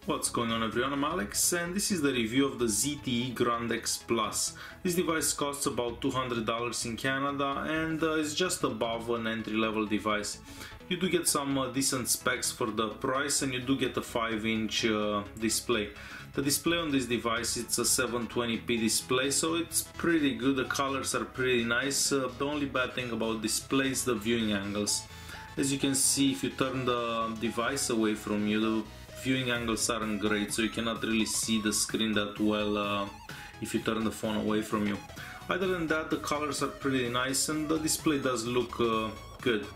What's going on everyone, I'm Alex and this is the review of the ZTE Grand X Plus. This device costs about $200 in Canada and is just above an entry-level device. You do get some decent specs for the price and you do get a 5-inch display. The display on this device, it's a 720p display, so it's pretty good. The colors are pretty nice. The only bad thing about display is the viewing angles. As you can see, if you turn the device away from you, the viewing angles aren't great, so you cannot really see the screen that well if you turn the phone away from you. Other than that, the colors are pretty nice and the display does look good.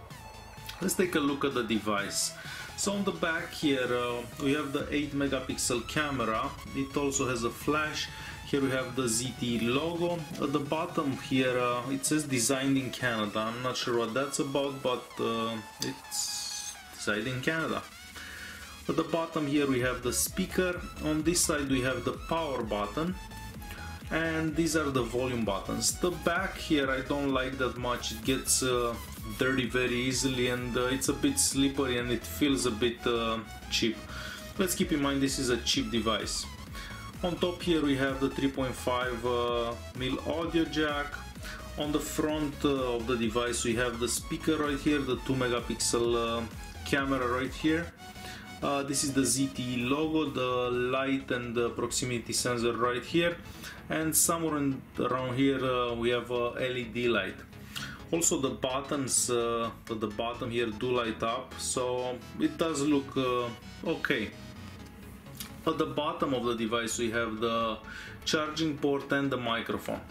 Let's take a look at the device. So on the back here we have the 8 megapixel camera. It also has a flash. Here we have the ZTE logo. At the bottom here it says designed in Canada. I'm not sure what that's about, but it's designed in Canada. At the bottom here we have the speaker. On this side we have the power button, and these are the volume buttons. The back here I don't like that much. It gets dirty very easily and it's a bit slippery and it feels a bit cheap. Let's keep in mind this is a cheap device. On top here we have the 3.5mm audio jack. On the front of the device we have the speaker right here, the 2 megapixel camera right here. This is the ZTE logo, the light and the proximity sensor right here, and somewhere around here we have a LED light. Also the buttons at the bottom here do light up, so it does look okay. At the bottom of the device we have the charging port and the microphone.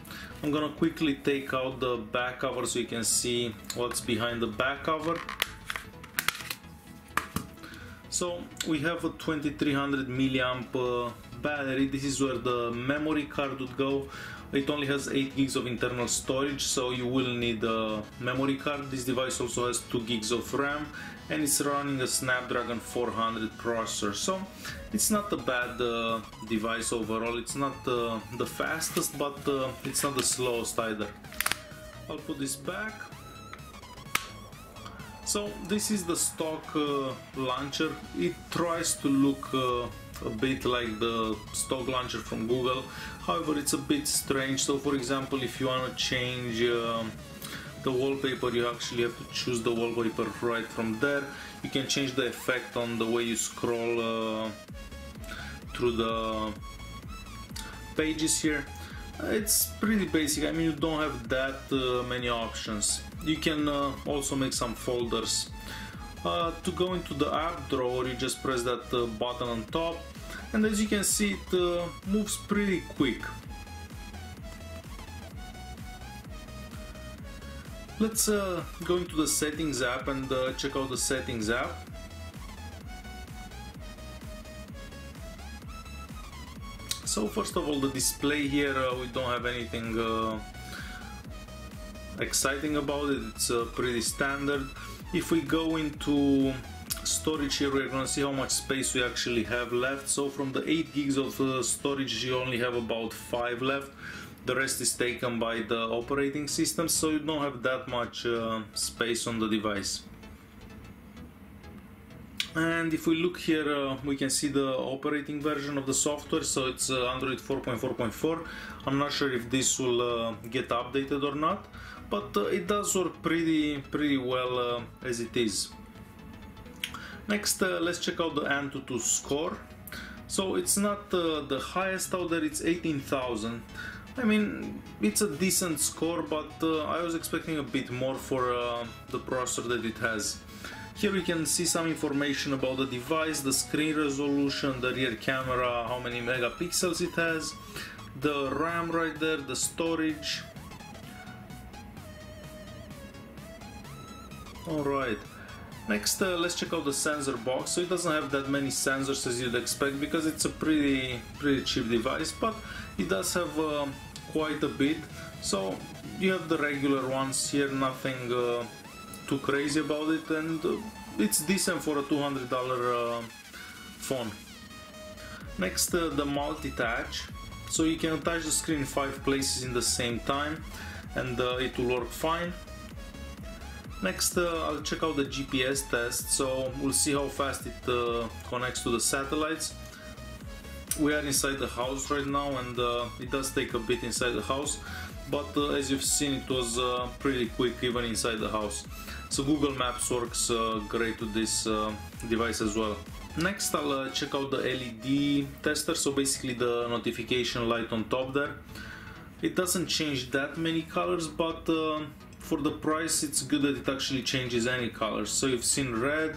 I'm gonna quickly take out the back cover so you can see what's behind the back cover. So we have a 2300 milliamp battery. This is where the memory card would go. It only has 8 gigs of internal storage, so you will need a memory card. This device also has 2 gigs of RAM and it's running a Snapdragon 400 processor. So it's not a bad device overall. It's not the fastest, but it's not the slowest either. I'll put this back. So this is the stock launcher. It tries to look a bit like the stock launcher from Google. However, it's a bit strange. So for example, if you want to change the wallpaper, you actually have to choose the wallpaper right from there. You can change the effect on the way you scroll through the pages here. It's pretty basic. I mean, you don't have that many options. You can also make some folders. To go into the app drawer, you just press that button on top, and as you can see, it moves pretty quick. Let's go into the settings app and check out the settings app. So first of all, the display here, we don't have anything exciting about it. It's pretty standard. If we go into storage here, we're gonna see how much space we actually have left. So from the 8 gigs of storage, you only have about 5 left. The rest is taken by the operating system, so you don't have that much space on the device. And if we look here, we can see the operating version of the software, so it's Android 4.4.4. I'm not sure if this will get updated or not, but it does work pretty well as it is. Next, let's check out the Antutu Score. So it's not the highest out there, it's 18,000. I mean, it's a decent score, but I was expecting a bit more for the processor that it has. Here we can see some information about the device, the screen resolution, the rear camera, how many megapixels it has, the RAM right there, the storage. Alright, next let's check out the sensor box. So it doesn't have that many sensors as you'd expect because it's a pretty cheap device, but it does have quite a bit. So you have the regular ones here, nothing too crazy about it, and it's decent for a $200 phone. Next, the multi-touch. So you can touch the screen in 5 places in the same time and it will work fine. Next, I'll check out the GPS test, so we'll see how fast it connects to the satellites. We are inside the house right now, and it does take a bit inside the house, but as you've seen, it was pretty quick even inside the house. So Google Maps works great with this device as well. Next, I'll check out the LED tester, so basically the notification light on top there. It doesn't change that many colors, but for the price it's good that it actually changes any colors. So you've seen red,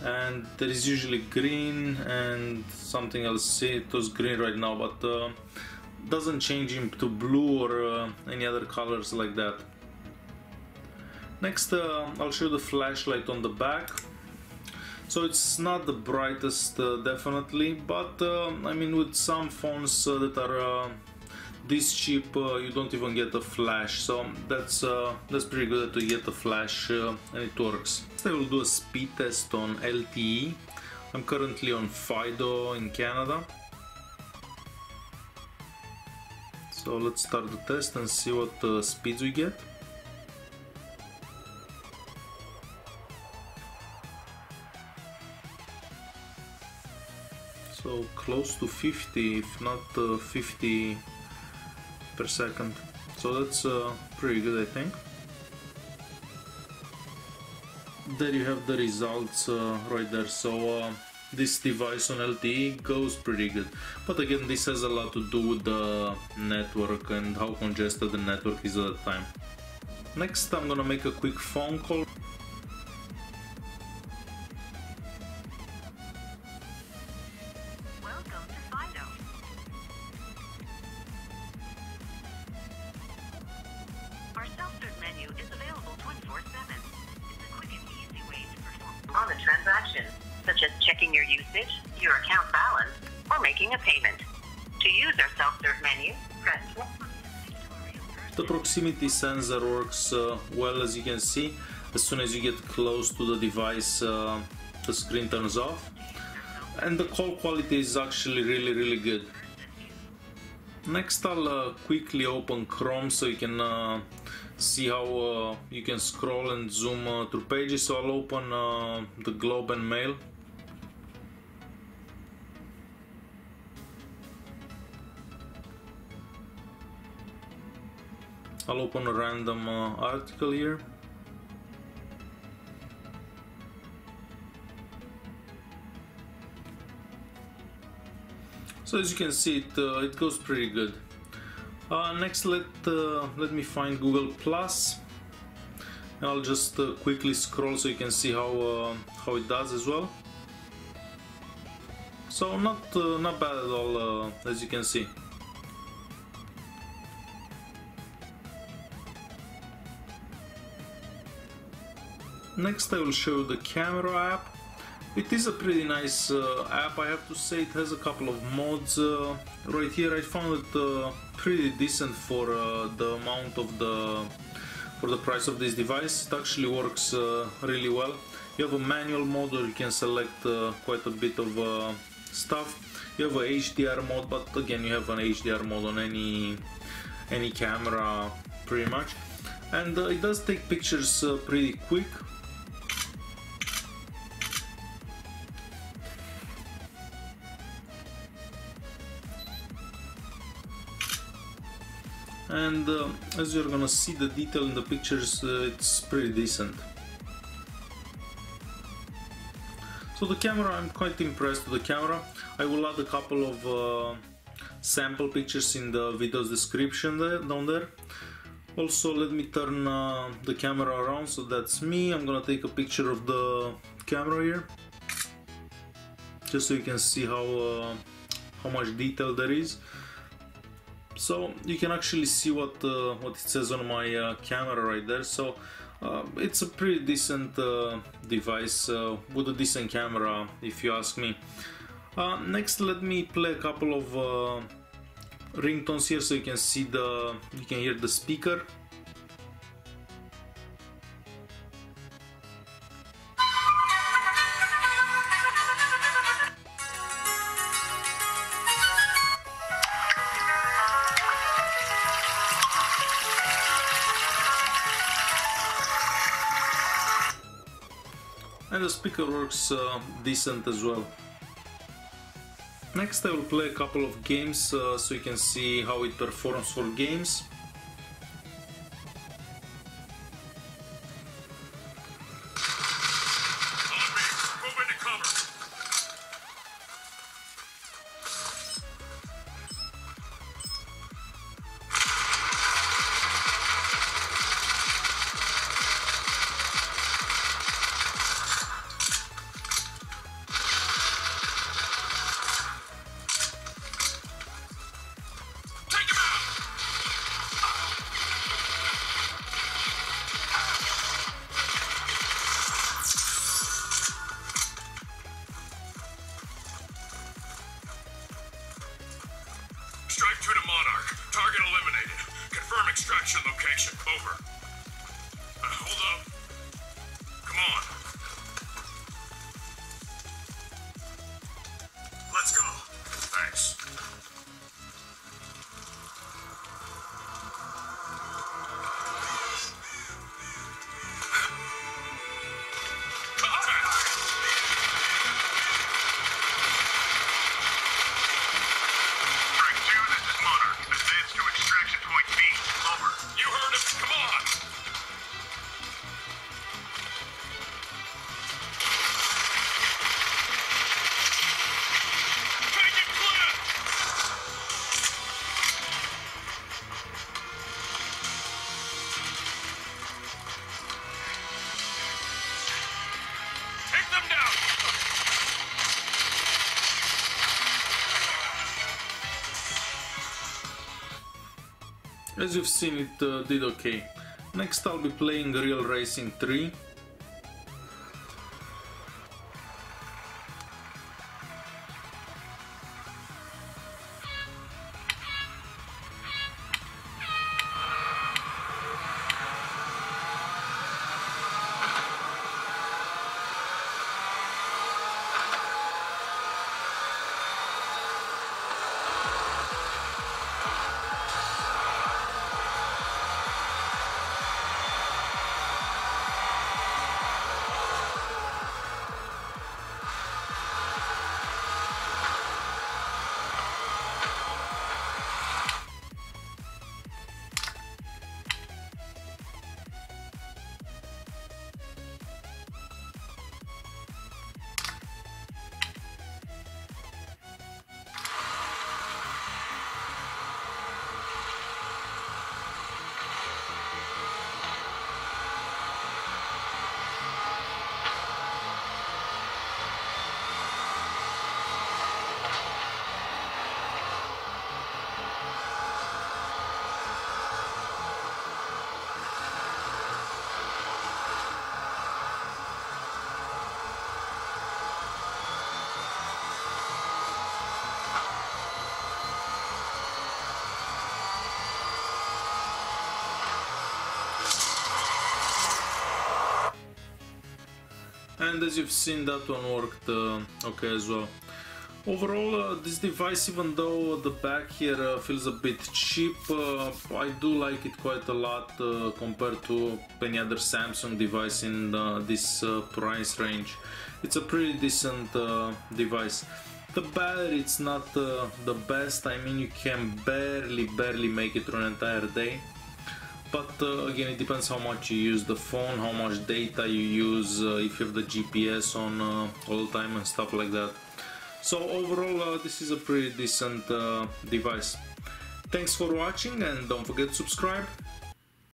and there is usually green and something else. See, it was green right now, but doesn't change into blue or any other colors like that. Next, I'll show you the flashlight on the back. So it's not the brightest, definitely, but I mean, with some phones that are this cheap, you don't even get a flash. So that's pretty good that you get a flash and it works. Next, I will do a speed test on LTE. I'm currently on Fido in Canada. So let's start the test and see what speeds we get. So close to 50, if not 50 per second. So that's pretty good, I think. There you have the results right there. So this device on LTE goes pretty good. But again, this has a lot to do with the network and how congested the network is at the time. Next, I'm gonna make a quick phone call. On a transaction, such as checking your usage, your account balance, or making a payment. To use our self-serve menu, press 1. The proximity sensor works well, as you can see. As soon as you get close to the device, the screen turns off. And the call quality is actually really good. Next, I'll quickly open Chrome so you can see how you can scroll and zoom through pages. So I'll open the Globe and Mail. I'll open a random article here. So as you can see, it goes pretty good. Next, let me find Google Plus, and I'll just quickly scroll so you can see how it does as well. So not bad at all, as you can see. Next, I will show you the camera app. It is a pretty nice app, I have to say. It has a couple of modes. Right here I found it pretty decent for the amount of for the price of this device. It actually works really well. You have a manual mode where you can select quite a bit of stuff. You have a HDR mode, but again, you have an HDR mode on any camera pretty much. And it does take pictures pretty quick. And as you're gonna see, the detail in the pictures, it's pretty decent. So the camera, I'm quite impressed with the camera. I will add a couple of sample pictures in the video's description down there. Also, let me turn the camera around, so that's me. I'm gonna take a picture of the camera here, just so you can see how much detail there is. So you can actually see what it says on my camera right there. So it's a pretty decent device with a decent camera, if you ask me. Next, let me play a couple of ringtones here so you can see you can hear the speaker. And the speaker works decent as well. Next I will play a couple of games so you can see how it performs for games. Strike 2 to Monarch. Target eliminated. Confirm extraction location. Over. Hold up. Come on. Let's go. Thanks. As you've seen, it did okay. Next I'll be playing Real Racing 3. And as you've seen, that one worked okay as well. Overall, this device, even though the back here feels a bit cheap, I do like it quite a lot compared to any other Samsung device in this price range. It's a pretty decent device. The battery, it's not the best. I mean, you can barely make it through an entire day. But again, it depends how much you use the phone, how much data you use, if you have the GPS on all the time and stuff like that. So overall, this is a pretty decent device. Thanks for watching and don't forget to subscribe.